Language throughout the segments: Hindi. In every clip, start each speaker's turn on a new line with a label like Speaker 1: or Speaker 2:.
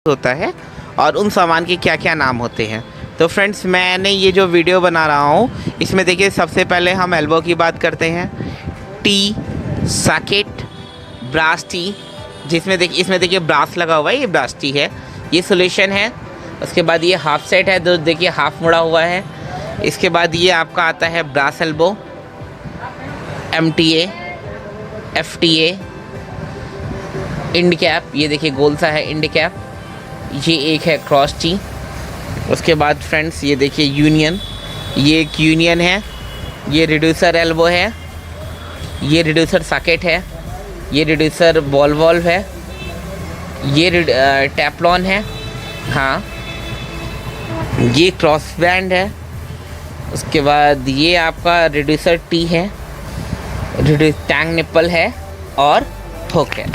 Speaker 1: होता है और उन सामान के क्या क्या नाम होते हैं। तो फ्रेंड्स, मैंने ये जो वीडियो बना रहा हूँ इसमें देखिए, सबसे पहले हम एल्बो की बात करते हैं। टी, सॉकेट, ब्रास टी, जिसमें देखिए, इसमें देखिए ब्रास लगा हुआ है, ये ब्रास टी है, ये सोल्यूशन है। उसके बाद ये हाफ सेट है, तो देखिए हाफ मुड़ा हुआ है। इसके बाद ये आपका आता है brass elbow, MTA, FTA, end cap, ये देखिए गोल सा है इंड कैप। ये एक है क्रॉस टी। उसके बाद फ्रेंड्स ये देखिए यूनियन, ये एक यूनियन है। ये रिड्यूसर एल्बो है, ये रिड्यूसर सॉकेट है, ये रिड्यूसर बॉल वॉल्व है, ये टैपलॉन है, हाँ, ये क्रॉस बैंड है। उसके बाद ये आपका रिड्यूसर टी है, टैंक निप्पल है और हुक है।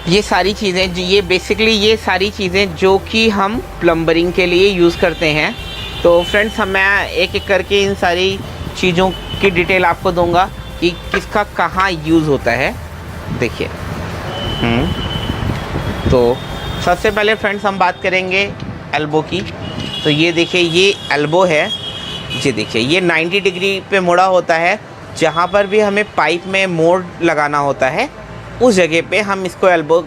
Speaker 1: ये सारी चीज़ें, ये बेसिकली ये सारी चीज़ें जो कि हम प्लम्बरिंग के लिए यूज़ करते हैं। तो फ्रेंड्स, मैं एक एक करके इन सारी चीज़ों की डिटेल आपको दूंगा कि किसका कहाँ यूज़ होता है। देखिए, तो सबसे पहले फ्रेंड्स हम बात करेंगे एल्बो की। तो ये देखिए, ये एल्बो है, ये देखिए ये 90 डिग्री पे मुड़ा होता है। जहाँ पर भी हमें पाइप में मोड़ लगाना होता है उस जगह पे हम इसको एल्बो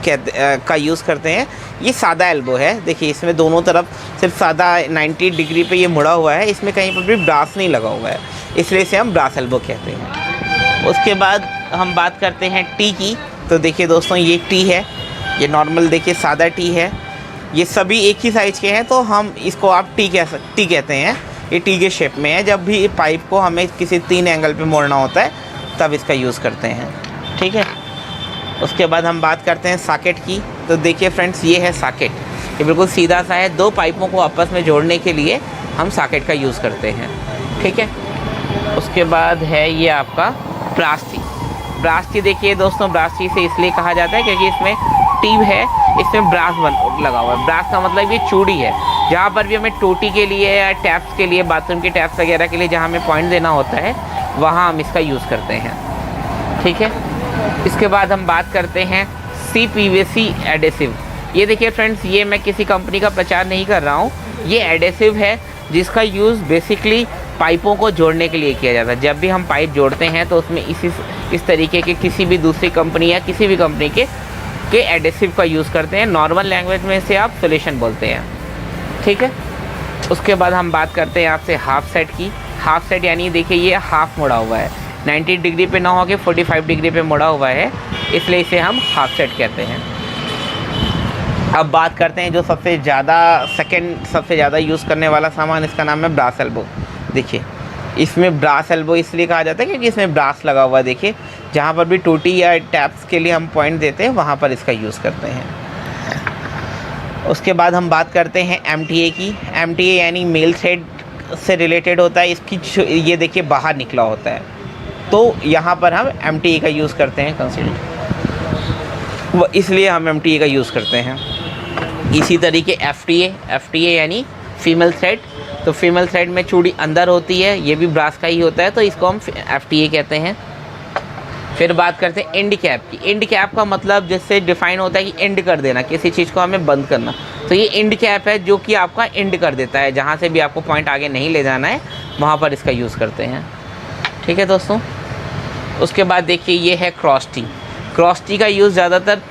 Speaker 1: का यूज़ करते हैं। ये सादा एल्बो है, देखिए इसमें दोनों तरफ सिर्फ सादा 90 डिग्री पे ये मुड़ा हुआ है, इसमें कहीं पर भी ब्रास नहीं लगा हुआ है, इसलिए इसे हम ब्रास एल्बो कहते हैं। उसके बाद हम बात करते हैं टी की। तो देखिए दोस्तों, ये टी है, ये नॉर्मल देखिए सादा टी है, ये सभी एक ही साइज़ के हैं, तो हम इसको आप टी कहते हैं। ये टी के शेप में है। जब भी पाइप को हमें किसी 3 एंगल पे मोड़ना होता है तब इसका यूज़ करते हैं, ठीक है। उसके बाद हम बात करते हैं सॉकेट की। तो देखिए फ्रेंड्स, ये है सॉकेट, ये बिल्कुल सीधा सा है। 2 पाइपों को आपस में जोड़ने के लिए हम सॉकेट का यूज़ करते हैं, ठीक है। उसके बाद है ये आपका ब्रास टी। ब्रास टी देखिए दोस्तों, ब्रास टी से इसलिए कहा जाता है क्योंकि इसमें टीब है, इसमें ब्रास लगा हुआ है। ब्रास का मतलब ये चूड़ी है। जहाँ पर भी हमें टोटी के लिए या टैप्स के लिए, बाथरूम के टैप्स वगैरह के लिए जहाँ हमें पॉइंट देना होता है, वहाँ हम इसका यूज़ करते हैं, ठीक है। इसके बाद हम बात करते हैं CPVC एडेसिव। ये देखिए फ्रेंड्स, ये मैं किसी कंपनी का प्रचार नहीं कर रहा हूँ, ये एडेसिव है जिसका यूज़ बेसिकली पाइपों को जोड़ने के लिए किया जाता है। जब भी हम पाइप जोड़ते हैं तो उसमें इस तरीके के किसी भी दूसरी कंपनी या किसी भी कंपनी के एडेसिव का यूज़ करते हैं। नॉर्मल लैंग्वेज में इसे आप सोल्यूशन बोलते हैं, ठीक है। उसके बाद हम बात करते हैं आपसे हाफ सेट की। हाफ सेट यानी देखिए ये हाफ मुड़ा हुआ है, 90 डिग्री पे ना होकर 45 डिग्री पे मुड़ा हुआ है, इसलिए इसे हम हाफ सेट कहते हैं। अब बात करते हैं जो सबसे ज़्यादा यूज़ करने वाला सामान, इसका नाम है ब्रास एल्बो। देखिए इसमें ब्रास एल्बो इसलिए कहा जाता है क्योंकि इसमें ब्रास लगा हुआ है। देखिए जहाँ पर भी टूटी या टैप्स के लिए हम पॉइंट देते हैं वहाँ पर इसका यूज़ करते हैं। उसके बाद हम बात करते हैं MTA की। MTA यानी मेल थ्रेड से रिलेटेड होता है। इसकी ये देखिए बाहर निकला होता है, तो यहाँ पर हम MTA का यूज़ करते हैं, इसलिए हम MTA का यूज़ करते हैं। इसी तरीके FTA यानी फीमेल थ्रेड। तो फीमेल थ्रेड में चूड़ी अंदर होती है, ये भी ब्रास का ही होता है, तो इसको हम FTA कहते हैं। फिर बात करते हैं इंड कैप की। इंड कैप का मतलब जिससे डिफाइन होता है कि एंड कर देना, किसी चीज़ को हमें बंद करना। तो ये इंड कैप है जो कि आपका एंड कर देता है, जहाँ से भी आपको पॉइंट आगे नहीं ले जाना है वहाँ पर इसका यूज़ करते हैं, ठीक है दोस्तों। उसके बाद देखिए ये है क्रॉस टी। क्रॉस टी का यूज़ ज़्यादातर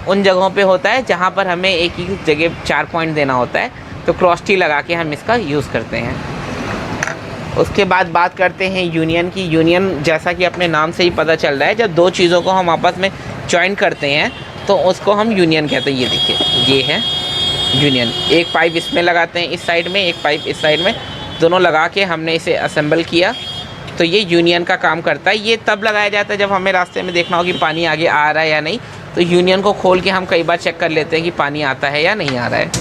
Speaker 1: उन जगहों पे होता है जहाँ पर हमें एक ही जगह 4 पॉइंट देना होता है, तो क्रॉस टी लगा के हम इसका यूज़ करते हैं। उसके बाद बात करते हैं यूनियन की। यूनियन जैसा कि अपने नाम से ही पता चल रहा है, जब 2 चीज़ों को हम आपस में जॉइन करते हैं तो उसको हम यूनियन कहते हैं। ये देखिए ये है यूनियन। एक पाइप इसमें लगाते हैं इस साइड में, एक पाइप इस साइड में, दोनों लगा के हमने इसे असेंबल किया, तो ये यूनियन का काम करता है। ये तब लगाया जाता है जब हमें रास्ते में देखना हो कि पानी आगे आ रहा है या नहीं, तो यूनियन को खोल के हम कई बार चेक कर लेते हैं कि पानी आता है या नहीं आ रहा है,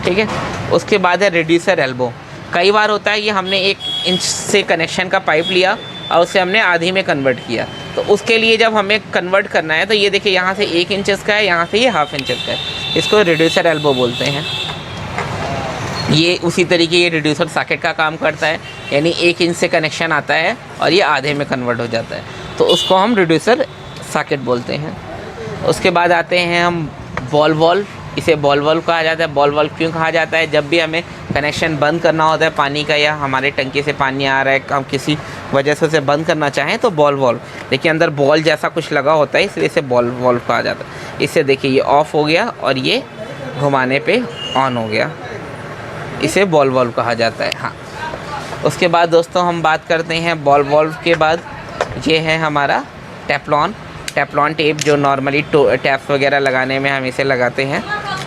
Speaker 1: ठीक है। उसके बाद है रिड्यूसर एल्बो। कई बार होता है कि हमने 1 इंच से कनेक्शन का पाइप लिया और उसे हमने आधी में कन्वर्ट किया, तो उसके लिए जब हमें कन्वर्ट करना है तो ये देखिए यहाँ से 1 इंचेस का है, यहाँ से ये ½ इंचेस का है, इसको रिड्यूसर एल्बो बोलते हैं। ये उसी तरीके ये रिड्यूसर सॉकेट का काम करता है, यानी 1 इंच से कनेक्शन आता है और ये आधे में कन्वर्ट हो जाता है, तो उसको हम रिड्यूसर सॉकेट बोलते हैं। उसके बाद आते हैं हम बॉल वॉल्व, इसे बॉल वॉल्व कहा जाता है। बॉल वॉल्व क्यों कहा जाता है? जब भी हमें कनेक्शन बंद करना होता है पानी का, या हमारे टंकी से पानी आ रहा है, हम किसी वजह से उसे बंद करना चाहें तो बॉल वॉल्व, देखिए अंदर बॉल जैसा कुछ लगा होता है, इसलिए इसे बॉल वॉल्व कहा जाता है। इससे देखिए ये ऑफ हो गया और ये घुमाने पे ऑन हो गया, इसे बॉल वॉल्व कहा जाता है। हाँ, उसके बाद दोस्तों हम बात करते हैं बॉल वॉल्व के बाद, ये है हमारा टेफ्लॉन टेप, जो नॉर्मली टैप्स वगैरह लगाने में हम इसे लगाते हैं,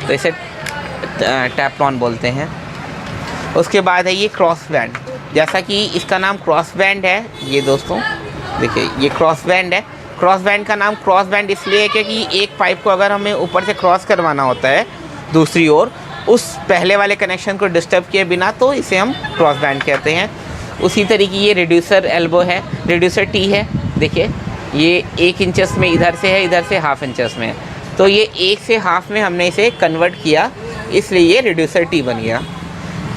Speaker 1: तो इसे टेफ्लॉन बोलते हैं। उसके बाद है ये क्रॉस बैंड, जैसा कि इसका नाम क्रॉस बैंड है। ये दोस्तों देखिए ये क्रॉस बैंड है। क्रॉस बैंड का नाम क्रॉस बैंड इसलिए है क्योंकि एक पाइप को अगर हमें ऊपर से क्रॉस करवाना होता है दूसरी ओर, उस पहले वाले कनेक्शन को डिस्टर्ब किए बिना, तो इसे हम क्रॉस बैंड कहते हैं। उसी तरीके ये रिड्यूसर एल्बो है, रिड्यूसर टी है। देखिए ये 1 इंचेस में इधर से है, इधर से 1/2 इंचेस में है, तो ये 1 से 1/2 में हमने इसे कन्वर्ट किया, इसलिए ये रिड्यूसर टी बन गया।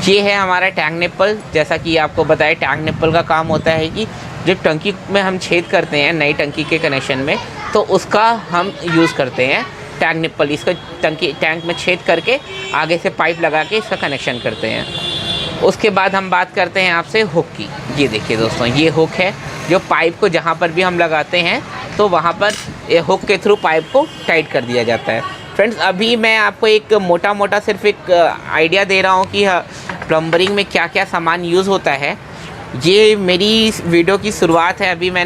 Speaker 1: ये है हमारा टैंक निप्पल। जैसा कि आपको बताया, टैंक निप्पल का काम होता है कि जब टंकी में हम छेद करते हैं नई टंकी के कनेक्शन में, तो उसका हम यूज़ करते हैं टैंक निप्पल। इसका टैंक में छेद करके आगे से पाइप लगा के इसका कनेक्शन करते हैं। उसके बाद हम बात करते हैं आपसे हुक की। ये देखिए दोस्तों, ये हुक है जो पाइप को जहाँ पर भी हम लगाते हैं तो वहाँ पर ये हुक के थ्रू पाइप को टाइट कर दिया जाता है। फ्रेंड्स, अभी मैं आपको एक मोटा सिर्फ एक आइडिया दे रहा हूँ कि प्लम्बरिंग में क्या क्या सामान यूज़ होता है। ये मेरी वीडियो की शुरुआत है, अभी मैंने